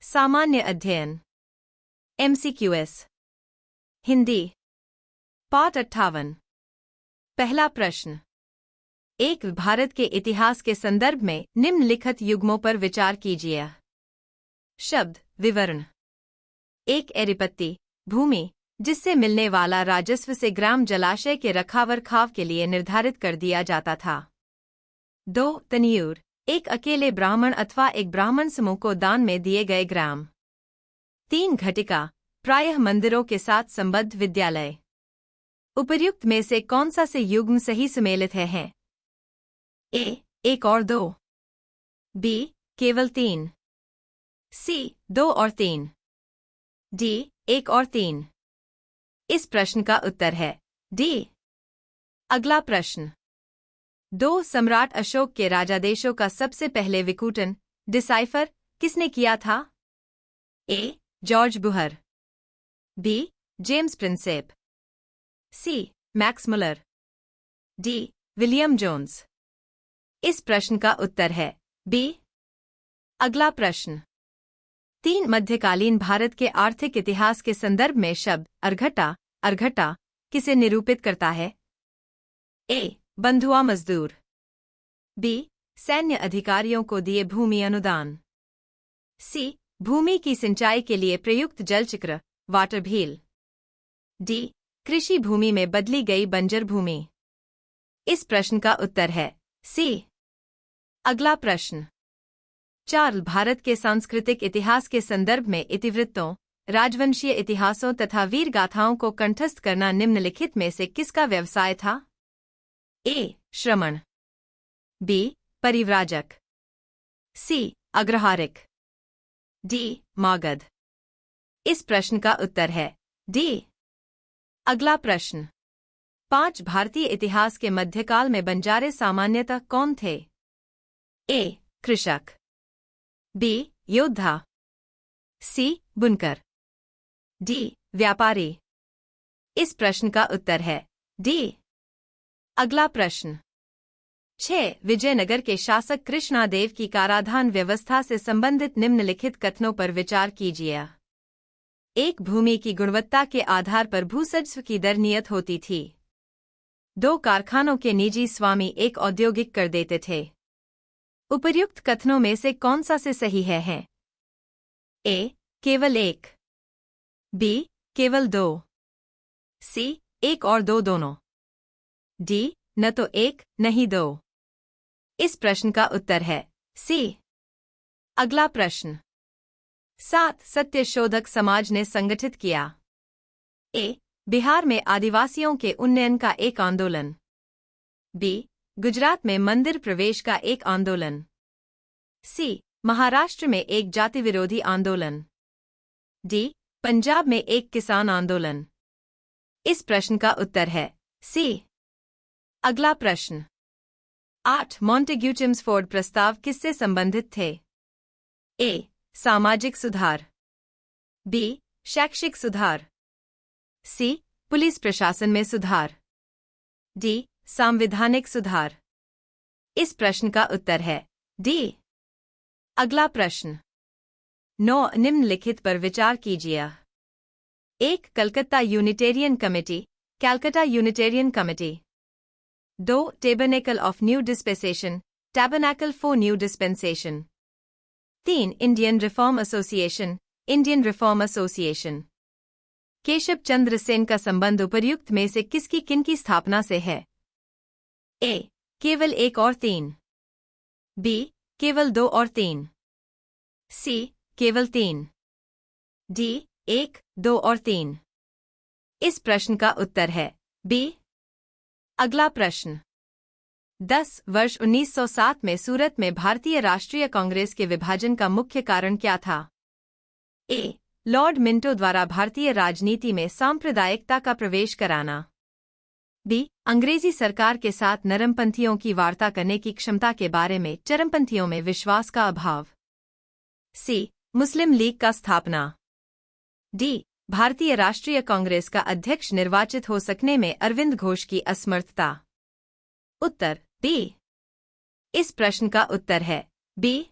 सामान्य अध्ययन MCQS हिंदी पाठ 58। पहला प्रश्न। एक भारत के इतिहास के संदर्भ में निम्नलिखित युग्मों पर विचार कीजिए। शब्द विवरण। एक एरिपत्ती भूमि जिससे मिलने वाला राजस्व से ग्राम जलाशय के रखरखाव के लिए निर्धारित कर दिया जाता था। 2 तनियूर एक अकेले ब्राह्मण अथवा एक ब्राह्मण समूह को दान में दिए गए ग्राम। 3 घटिका प्रायः मंदिरों के साथ संबद्ध विद्यालय। उपर्युक्त में से कौन सा से युग्म सही सुमेलित है? ए 1 और 2, बी केवल 3, सी 2 और 3, डी 1 और 3। इस प्रश्न का उत्तर है डी। अगला प्रश्न। 2 सम्राट अशोक के राजादेशों का सबसे पहले विकूटन डिसाइफर किसने किया था? A George Buhler, B James Prinsep, C Max Muller, D William Jones. इस प्रश्न का उत्तर है बी। अगला प्रश्न। 3 मध्यकालीन भारत के आर्थिक इतिहास के संदर्भ में शब्द अर्घटा किसे निरूपित करता है? ए बंधुआ मजदूर, बी सैन्य अधिकारियों को दिए भूमि अनुदान, सी भूमि की सिंचाई के लिए प्रयुक्त जलचक्र वाटर व्हील, डी कृषि भूमि में बदली गई बंजर भूमि। इस प्रश्न का उत्तर है सी। अगला प्रश्न। 4 भारत के सांस्कृतिक इतिहास के संदर्भ में इतिवृत्तों राजवंशीय इतिहासों तथा वीर गाथाओं को कंठस्थ करना निम्नलिखित में से किसका व्यवसाय था? ए श्रमण, बी परिव्राजक, सी अग्रहारिक, डी मागध। इस प्रश्न का उत्तर है डी। अगला प्रश्न। 5 भारतीय इतिहास के मध्यकाल में बंजारे सामान्यतः कौन थे? ए कृषक, बी योद्धा, सी बुनकर, डी व्यापारी। इस प्रश्न का उत्तर है डी। अगला प्रश्न। 6 विजयनगर के शासक कृष्णादेव की कराधान व्यवस्था से संबंधित निम्नलिखित कथनों पर विचार कीजिए। 1 भूमि की गुणवत्ता के आधार पर भूसज्व की दर नियत होती थी। 2 कारखानों के निजी स्वामी एक औद्योगिक कर देते थे। उपर्युक्त कथनों में से कौन सा से सही है? ए केवल 1, बी केवल 2, सी 1 और 2 दोनों, डी न तो 1 नहीं 2। इस प्रश्न का उत्तर है सी। अगला प्रश्न। 7 सत्यशोधक समाज ने संगठित किया। ए बिहार में आदिवासियों के उन्नयन का एक आंदोलन, बी गुजरात में मंदिर प्रवेश का एक आंदोलन, सी महाराष्ट्र में एक जाति विरोधी आंदोलन, डी पंजाब में एक किसान आंदोलन। इस प्रश्न का उत्तर है सी। अगला प्रश्न। 8 मॉन्टेग्यू चिम्सफोर्ड प्रस्ताव किससे संबंधित थे? ए सामाजिक सुधार, बी शैक्षिक सुधार, सी पुलिस प्रशासन में सुधार, डी सांविधानिक सुधार। इस प्रश्न का उत्तर है डी। अगला प्रश्न। 9 निम्नलिखित पर विचार कीजिए। 1 Calcutta Unitarian Committee Calcutta Unitarian Committee, 2 Tabernacle of New Dispensation Tabernacle for New Dispensation, 3 Indian Reform Association Indian Reform Association. Keshav Chandra Sen का संबंध उपर्युक्त में से किसकी किनकी स्थापना से है? ए केवल 1 और 3, बी केवल 2 और 3, सी केवल 3, डी 1, 2 और 3। इस प्रश्न का उत्तर है बी। अगला प्रश्न। 10 वर्ष 1907 में सूरत में भारतीय राष्ट्रीय कांग्रेस के विभाजन का मुख्य कारण क्या था? ए लॉर्ड मिंटो द्वारा भारतीय राजनीति में सांप्रदायिकता का प्रवेश कराना, बी अंग्रेजी सरकार के साथ नरमपंथियों की वार्ता करने की क्षमता के बारे में चरमपंथियों में विश्वास का अभाव, सी मुस्लिम लीग का स्थापना, डी भारतीय राष्ट्रीय कांग्रेस का अध्यक्ष निर्वाचित हो सकने में अरविंद घोष की असमर्थता। उत्तर बी। इस प्रश्न का उत्तर है बी।